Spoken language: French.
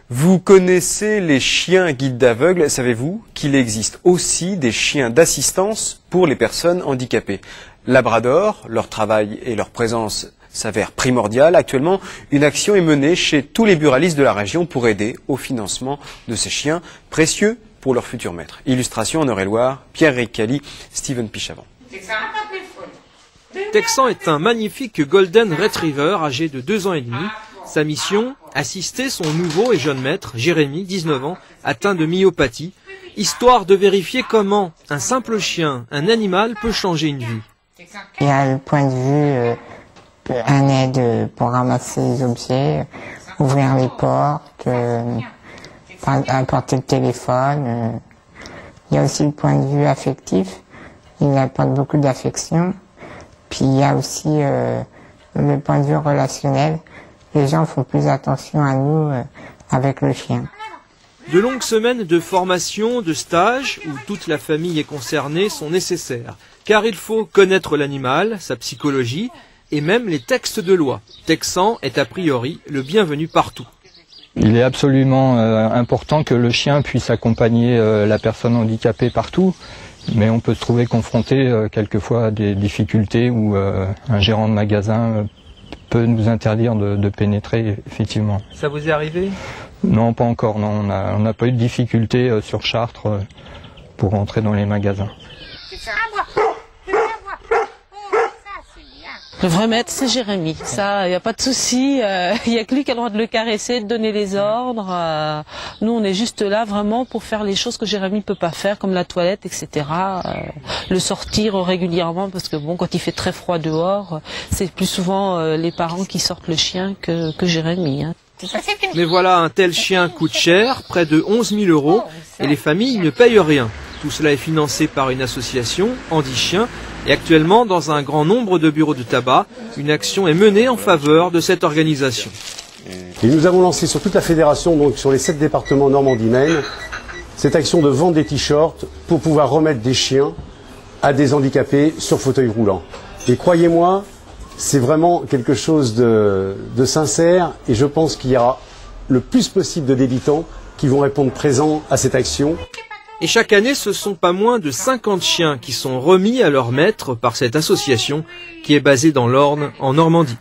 Vous connaissez les chiens guides d'aveugles, savez-vous qu'il existe aussi des chiens d'assistance pour les personnes handicapées? Labrador, leur travail et leur présence s'avèrent primordiales. Actuellement, une action est menée chez tous les buralistes de la région pour aider au financement de ces chiens précieux pour leur futur maître. Illustration en Eure-et-Loire, Pierre Ricali, Steven Pichavant. Texan est un magnifique Golden Retriever âgé de 2 ans et demi. Sa mission, assister son nouveau et jeune maître, Jérémy, 19 ans, atteint de myopathie, histoire de vérifier comment un simple chien, un animal, peut changer une vie. Il y a le point de vue, un aide pour ramasser les objets, ouvrir les portes, apporter le téléphone. Il y a aussi le point de vue affectif, il apporte beaucoup d'affection. Puis il y a aussi le point de vue relationnel. Les gens font plus attention à nous avec le chien. De longues semaines de formation, de stage, où toute la famille est concernée, sont nécessaires. Car il faut connaître l'animal, sa psychologie et même les textes de loi. Texan est a priori le bienvenu partout. Il est absolument important que le chien puisse accompagner la personne handicapée partout. Mais on peut se trouver confronté quelquefois à des difficultés où un gérant de magasin peut nous interdire de pénétrer, effectivement. Ça vous est arrivé? Non, pas encore. Non, on n'a pas eu de difficulté sur Chartres pour entrer dans les magasins. Le vrai maître, c'est Jérémy. Ça, il n'y a pas de souci. Il n'y a que lui qui a le droit de le caresser, de donner les ordres. Nous, on est juste là vraiment pour faire les choses que Jérémy ne peut pas faire, comme la toilette, etc. Le sortir régulièrement, parce que bon, quand il fait très froid dehors, c'est plus souvent les parents qui sortent le chien que Jérémy. Hein. Mais voilà, un tel chien coûte cher, près de 11 000 €, et les familles ne payent rien. Tout cela est financé par une association, Handi Chien, et actuellement, dans un grand nombre de bureaux de tabac, une action est menée en faveur de cette organisation. Et nous avons lancé sur toute la fédération, donc sur les 7 départements Normandie-Maine, cette action de vente des t-shirts pour pouvoir remettre des chiens à des handicapés sur fauteuil roulant. Et croyez-moi, c'est vraiment quelque chose de sincère, et je pense qu'il y aura le plus possible de débitants qui vont répondre présents à cette action. Et chaque année, ce sont pas moins de 50 chiens qui sont remis à leur maître par cette association qui est basée dans l'Orne, en Normandie.